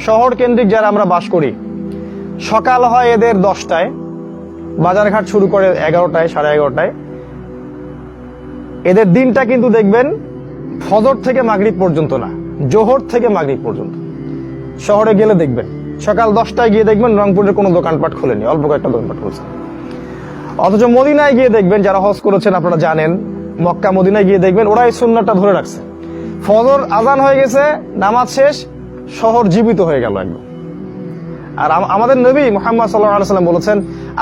শহর কেন্দ্রিক যারা আমরা বাস করি, সকাল হয় এদের 10টায়, বাজারঘাট শুরু করে 11টায়, 11:30টায়। এদের দিনটা কিন্তু দেখবেন ফজর থেকে মাগরিব পর্যন্ত না, জোহর থেকে মাগরিব পর্যন্ত। শহরে গেলে দেখবেন সকাল 10টায় গিয়ে দেখবেন রংপুরের কোনো দোকানপাট খোলেনি, অল্প কয়েকটা দোকানপাট খুলছে। অথচ মদিনায় গিয়ে দেখবেন, যারা হজ করেছেন আপনারা জানেন, মক্কা মদিনায় গিয়ে দেখবেন ওরা এই সুন্নাতটা ধরে রাখছে। ফজর আজান হয়ে গেছে, নামাজ শেষ, শহর জীবিত হয়ে গেল একদম। আর আমাদের নবী মুহাম্মদ সাল্লাল্লাহু আলাইহি ওয়াসাল্লাম বলেছেন,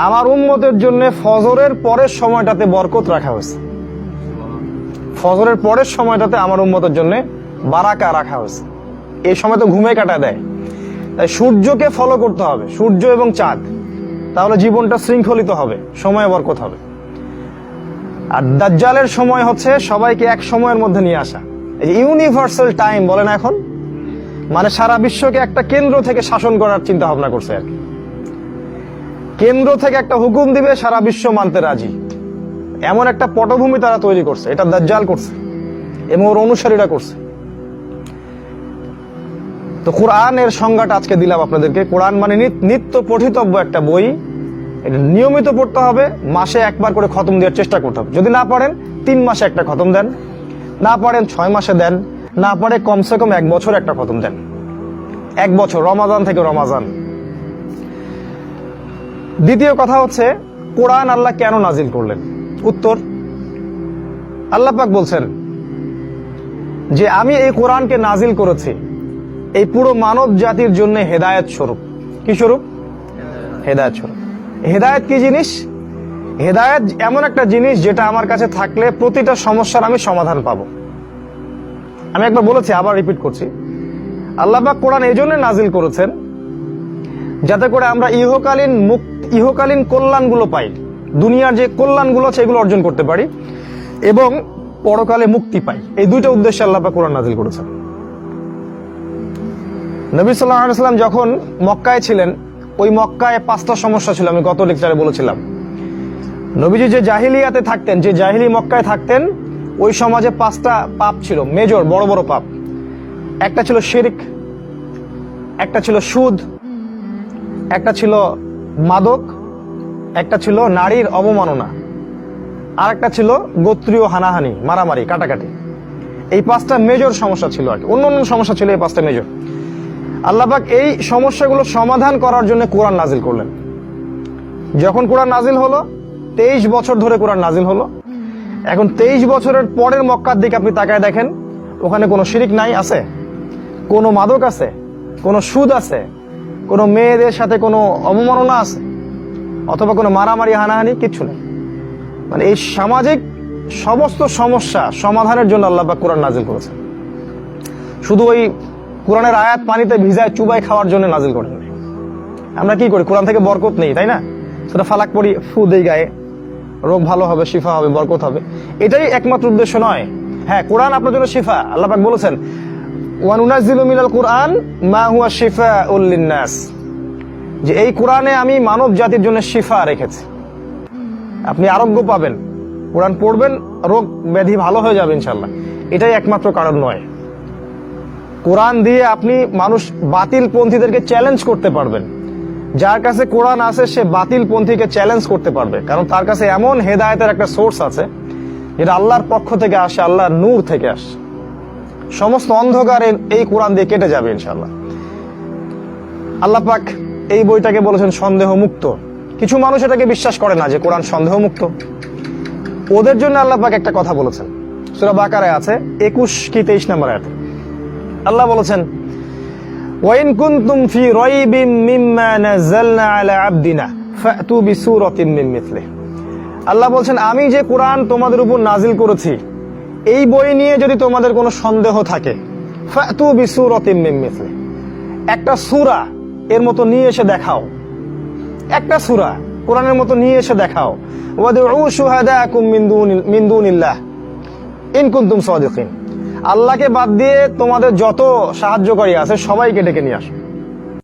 আমার উম্মতের জন্য ফজরের পরের সময়টাতে বরকত রাখা হয়েছে। ফজরের পরের সময়টাতে আমার উম্মতের জন্য বারাকা রাখা হয়েছে। এই সময় তো ঘুমে কাটা দেয়, তাই সূর্যকে ফলো করতে হবে, সূর্য এবং চাঁদ, তাহলে জীবনটা শৃঙ্খলিত হবে, সময় বরকত হবে। আর দাজ্জালের সময় হচ্ছে সবাইকে এক সময়ের মধ্যে নিয়ে আসা। এই ইউনিভার্সাল টাইম বলে না এখন, মানে সারা বিশ্বকে একটা কেন্দ্র থেকে শাসন করার চিন্তা ভাবনা করছে আর কি। কেন্দ্র থেকে একটা হুকুম দিবে, সারা বিশ্ব মানতে রাজি, এমন একটা পটভূমি তারা তৈরি করছে। এটা দাজ্জাল করছে এবং ওর অনুসারীরা করছে। তো কোরআনের সংজ্ঞাটা আজকে দিলাম আপনাদেরকে। কোরআন মানে নিত্য পঠিতব্য একটা বই, এটা নিয়মিত পড়তে হবে, মাসে একবার করে খতম দেওয়ার চেষ্টা করতে হবে। যদি না পারেন 3 মাসে একটা খতম দেন, না পারেন 6 মাসে দেন, না পারে কমসে কম 1 বছর একটা খতম দেন। 1 বছর, রমাজান থেকে রমাজান। দ্বিতীয় কথা হচ্ছে, কোরআন আল্লাহ কেন নাজিল করলেন? উত্তর, আল্লাহ পাক বলছেন যে আমি এই কোরআনকে নাজিল করেছি এই পুরো মানব জাতির জন্য হেদায়েত স্বরূপ। কি স্বরূপ? হেদায়েত স্বরূপ। হেদায়েত কি জিনিস? হেদায়েত এমন একটা জিনিস যেটা আমার কাছে থাকলে প্রতিটা সমস্যার আমি সমাধান পাবো। আমি একবার বলেছি, আবার রিপিট করছি, আল্লাহ পাক কোরআন এই জন্য নাজিল করেছেন যাতে করে আমরা ইহকালীন কল্যাণগুলো পাই, দুনিয়ার যে কল্যাণগুলো আছে এগুলো অর্জন করতে পারি এবং পরকালে মুক্তি পাই। এই দুইটা উদ্দেশ্যে আল্লাহ পাক কোরআন নাজিল করেছেন। নবী সাল্লাল্লাহু আলাইহি ওয়াসাল্লাম যখন মক্কায় ছিলেন, ওই মক্কায় 5টা সমস্যা ছিল, আমি গত লেকচারে বলেছিলাম। নবীজি যে জাহিলিয়াতে থাকতেন, যে জাহিলি মক্কায় থাকতেন, ওই সমাজে 5টা পাপ ছিল, মেজর বড় বড় পাপ। একটা ছিল শিরক, একটা ছিল সুদ, একটা ছিল মাদক, একটা ছিল নারীর অবমাননা, আর একটা ছিল গোত্রীয় হানাহানি, মারামারি, কাটাকাটি। এই 5টা মেজর সমস্যা ছিল আর কি। অন্য অন্য সমস্যা ছিল, এই 5টা মেজর। আল্লাহ পাক এই সমস্যাগুলো সমাধান করার জন্য কোরআন নাজিল করলেন। যখন কোরআন নাজিল হলো, 23 বছর ধরে কোরআন নাজিল হলো। এখন 23 বছরের পরের মক্কার দিকে আপনি তাকায় দেখেন, ওখানে কোনো শিরিক নাই? আছে? কোনো মাদক আছে? কোনো সুদ আছে? কোনো মেয়েদের সাথে কোনো অবমাননা আছে? অথবা কোনো মারামারি, হানাহানি? কিচ্ছু নেই। মানে এই সামাজিক সমস্ত সমস্যা সমাধানের জন্য আল্লাহ পাক কোরআন নাজিল করেছেন। শুধু ওই কোরআনের আয়াত পানিতে ভিজায় চুবাই খাওয়ার জন্য নাজিল করেন। আমরা কি করি? কোরআন থেকে বরকত নেই, তাই না? সেটা ফালাক পড়ি, ফু দেই গায়ে, রোগ ভালো হবে, শিফা হবে, বরকত হবে। এটাই একমাত্র উদ্দেশ্য নয়। হ্যাঁ, কোরআন আপনার জন্য শিফা। আল্লাহ পাক বলেছেন, ওয়া নুনাজ্জিলু মিনাল কুরআন মা হুয়া শিফাউল লিন-নাস, যে এই কোরআনে আমি মানব জাতির জন্য শিফা রেখেছি। আপনি আরোগ্য পাবেন, কোরআন পড়বেন, রোগ ব্যাধি ভালো হয়ে যাবে ইনশাআল্লাহ। এটাই একমাত্র কারণ নয়। কোরআন দিয়ে আপনি মানুষ বাতিল পন্থীদেরকে চ্যালেঞ্জ করতে পারবেন। যার কাছে কোরআন আছে সে বাতিল পন্থীকে চ্যালেঞ্জ করতে পারবে, কারণ তার কাছে এমন হেদায়েতের একটা সোর্স আছে যেটা আল্লাহর পক্ষ থেকে আসে, আল্লাহর নূর থেকে আসে। সমস্ত অন্ধকার এই কোরআন দিয়ে কেটে যাবে ইনশাআল্লাহ। আল্লাহ পাক এই বইটাকে বলেছেন সন্দেহ মুক্ত। কিছু মানুষ এটাকে বিশ্বাস করে না যে কোরআন সন্দেহ মুক্ত। ওদের জন্য আল্লাহ পাক একটা কথা বলেছেন, সূরা বাকারায় আছে 21 কি 23 নম্বর আয়াতে। আল্লাহ বলেছেন, ওয়াইন কুনতুম ফি রাইবিম মিম্মা নাযালনা আলা আবদিনা ফাতু বিসূরাতিন মিন মিথলিহি। আল্লাহ বলেন, আমি যে কোরআন তোমাদের উপর নাজিল করেছি এই বই নিয়ে যদি তোমাদের কোনো সন্দেহ থাকে, ফাতু বিসূরাতিন মিন মিথলিহি, একটা সূরা এর মতো নিয়ে এসে দেখাও। একটা সূরা কোরআনের মতো নিয়ে এসে দেখাও। ওয়াদউ শুহাদাকুম মিন দুনিল্লাহ ইন কুনতুম সাদিকিন। আল্লাহকে বাদ দিয়ে তোমাদের যত সাহায্যকারী আছে সবাইকে ডেকে নিয়ে আসো।